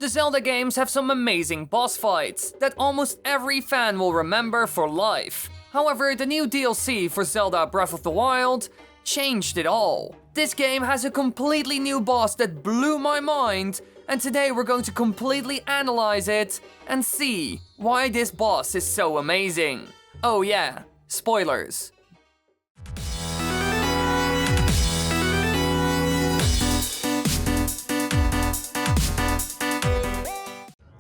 The Zelda games have some amazing boss fights that almost every fan will remember for life. However, the new DLC for Zelda Breath of the Wild changed it all. This game has a completely new boss that blew my mind, and today we're going to completely analyze it and see why this boss is so amazing. Oh yeah, spoilers.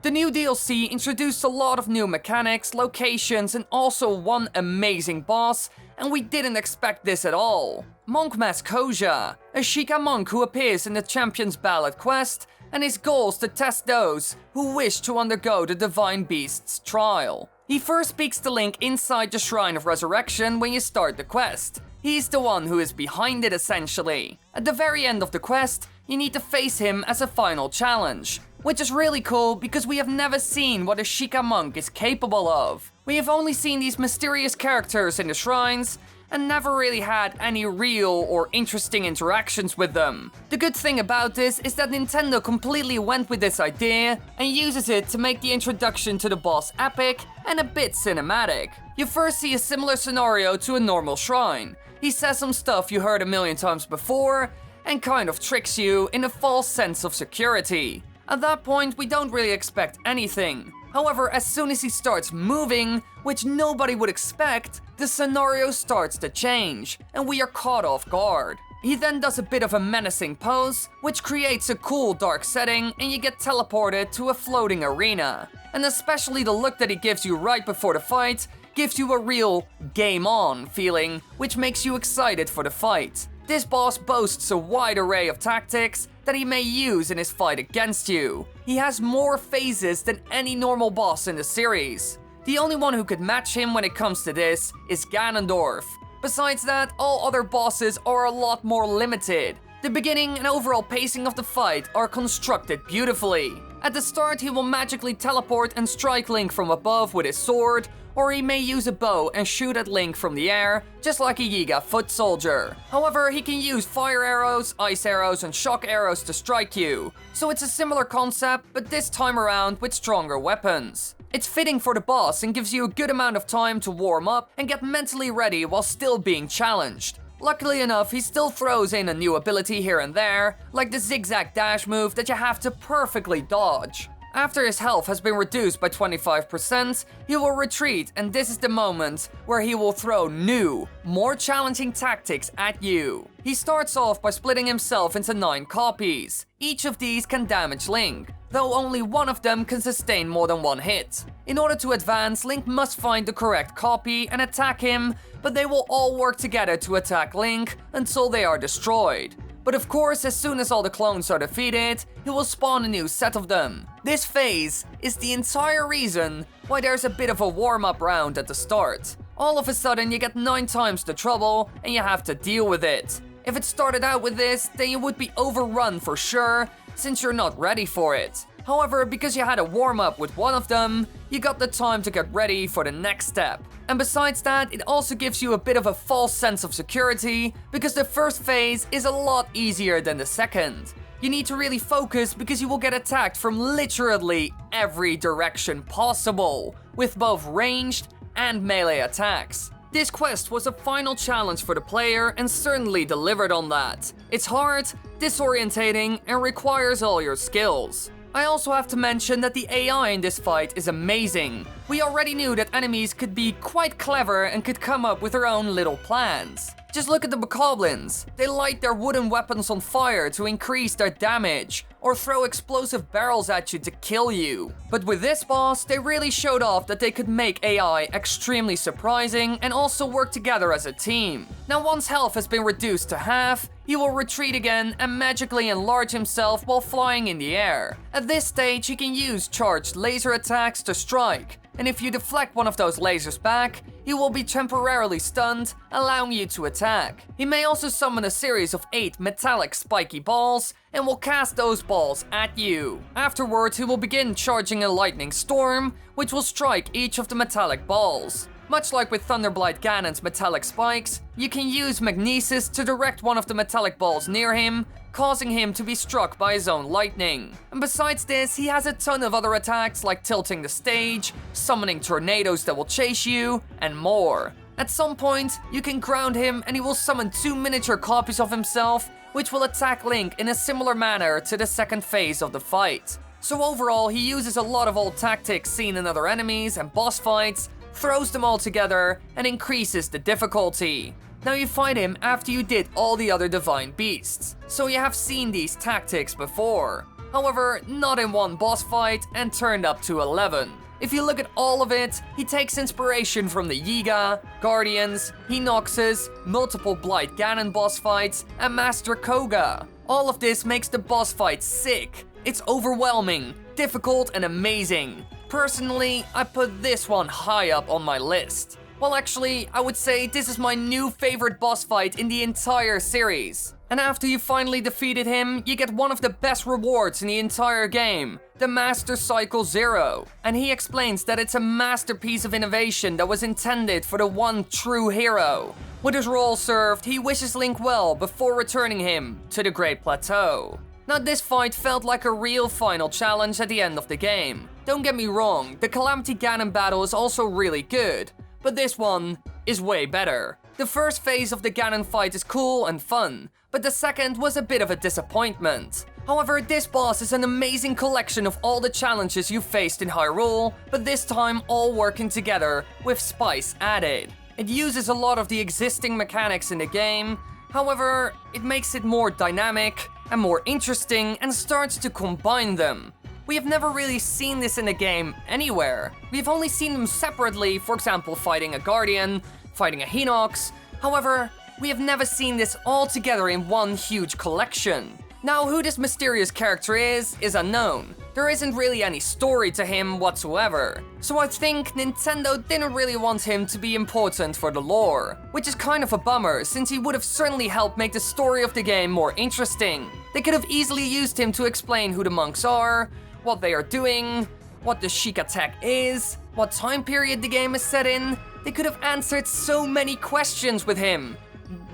The new DLC introduced a lot of new mechanics, locations, and also one amazing boss, and we didn't expect this at all. Monk Maz Koshia, a Sheikah monk who appears in the Champions Ballad quest, and his goal is to test those who wish to undergo the Divine Beast's trial. He first speaks to Link inside the Shrine of Resurrection when you start the quest. He's the one who is behind it essentially. At the very end of the quest, you need to face him as a final challenge, which is really cool because we have never seen what a Sheikah monk is capable of. We have only seen these mysterious characters in the shrines and never really had any real or interesting interactions with them. The good thing about this is that Nintendo completely went with this idea and uses it to make the introduction to the boss epic and a bit cinematic. You first see a similar scenario to a normal shrine. He says some stuff you heard a million times before and kind of tricks you in a false sense of security. At that point, we don't really expect anything. However, as soon as he starts moving, which nobody would expect, the scenario starts to change, and we are caught off guard. He then does a bit of a menacing pose, which creates a cool dark setting, and you get teleported to a floating arena. And especially the look that he gives you right before the fight gives you a real game on feeling, which makes you excited for the fight. This boss boasts a wide array of tactics that he may use in his fight against you. He has more phases than any normal boss in the series. The only one who could match him when it comes to this is Ganondorf. Besides that, all other bosses are a lot more limited. The beginning and overall pacing of the fight are constructed beautifully. At the start, he will magically teleport and strike Link from above with his sword, or he may use a bow and shoot at Link from the air, just like a Yiga foot soldier. However, he can use fire arrows, ice arrows, and shock arrows to strike you. So it's a similar concept, but this time around with stronger weapons. It's fitting for the boss and gives you a good amount of time to warm up and get mentally ready while still being challenged. Luckily enough, he still throws in a new ability here and there, like the zigzag dash move that you have to perfectly dodge. After his health has been reduced by 25%, he will retreat, and this is the moment where he will throw new, more challenging tactics at you. He starts off by splitting himself into 9 copies. Each of these can damage Link, though only one of them can sustain more than one hit. In order to advance, Link must find the correct copy and attack him, but they will all work together to attack Link until they are destroyed. But of course, as soon as all the clones are defeated, he will spawn a new set of them. This phase is the entire reason why there's a bit of a warm-up round at the start. All of a sudden, you get 9 times the trouble, and you have to deal with it. If it started out with this, then you would be overrun for sure, since you're not ready for it. However, because you had a warm-up with one of them, you got the time to get ready for the next step. And besides that, it also gives you a bit of a false sense of security, because the first phase is a lot easier than the second. You need to really focus because you will get attacked from literally every direction possible, with both ranged and melee attacks. This quest was a final challenge for the player and certainly delivered on that. It's hard, disorientating, and requires all your skills. I also have to mention that the AI in this fight is amazing. We already knew that enemies could be quite clever and could come up with their own little plans. Just look at the bokoblins. They light their wooden weapons on fire to increase their damage, or throw explosive barrels at you to kill you. But with this boss, they really showed off that they could make AI extremely surprising and also work together as a team. Now once health has been reduced to half, he will retreat again and magically enlarge himself while flying in the air. At this stage, he can use charged laser attacks to strike, and if you deflect one of those lasers back, he will be temporarily stunned, allowing you to attack. He may also summon a series of 8 metallic spiky balls and will cast those balls at you. Afterwards, he will begin charging a lightning storm, which will strike each of the metallic balls. Much like with Thunderblight Ganon's metallic spikes, you can use magnesis to direct one of the metallic balls near him, causing him to be struck by his own lightning. And besides this, he has a ton of other attacks like tilting the stage, summoning tornadoes that will chase you, and more. At some point, you can ground him and he will summon 2 miniature copies of himself, which will attack Link in a similar manner to the second phase of the fight. So overall, he uses a lot of old tactics seen in other enemies and boss fights, throws them all together, and increases the difficulty. Now you fight him after you did all the other divine beasts, so you have seen these tactics before. However, not in one boss fight and turned up to 11. If you look at all of it, he takes inspiration from the Yiga, Guardians, Hinoxes, multiple Blight Ganon boss fights, and Master Kohga. All of this makes the boss fight sick. It's overwhelming, difficult, and amazing. Personally, I put this one high up on my list. Well, actually, I would say this is my new favorite boss fight in the entire series. And after you finally defeated him, you get one of the best rewards in the entire game, the Master Cycle 0. And he explains that it's a masterpiece of innovation that was intended for the one true hero. With his role served, he wishes Link well before returning him to the Great Plateau. Now this fight felt like a real final challenge at the end of the game. Don't get me wrong, the Calamity Ganon battle is also really good, but this one is way better. The first phase of the Ganon fight is cool and fun, but the second was a bit of a disappointment. However, this boss is an amazing collection of all the challenges you faced in Hyrule, but this time all working together with spice added. It uses a lot of the existing mechanics in the game, however, it makes it more dynamic and more interesting and starts to combine them. We have never really seen this in a game anywhere. We've only seen them separately, for example fighting a Guardian, fighting a Hinox. However, we have never seen this all together in one huge collection. Now, who this mysterious character is unknown. There isn't really any story to him whatsoever. So I think Nintendo didn't really want him to be important for the lore, which is kind of a bummer since he would have certainly helped make the story of the game more interesting. They could have easily used him to explain who the monks are, what they are doing, what the Sheikah tech is, what time period the game is set in. They could have answered so many questions with him.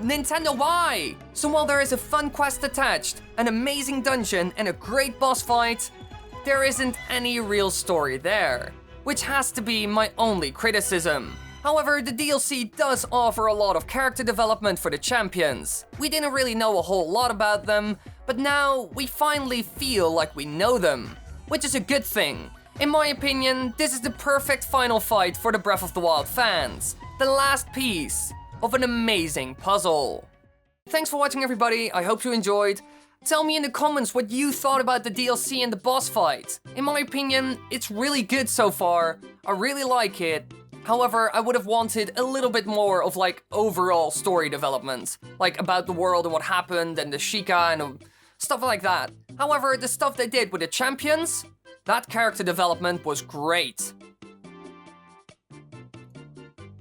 Nintendo, why? So while there is a fun quest attached, an amazing dungeon, and a great boss fight, there isn't any real story there, which has to be my only criticism. However, the DLC does offer a lot of character development for the champions. We didn't really know a whole lot about them, but now we finally feel like we know them, which is a good thing. In my opinion, this is the perfect final fight for the Breath of the Wild fans, the last piece of an amazing puzzle. Thanks for watching, everybody. I hope you enjoyed. Tell me in the comments what you thought about the DLC and the boss fight. In my opinion, it's really good so far. I really like it. However, I would have wanted a little bit more of like overall story development, like about the world and what happened and the Sheikah and stuff like that. However, the stuff they did with the champions, that character development was great.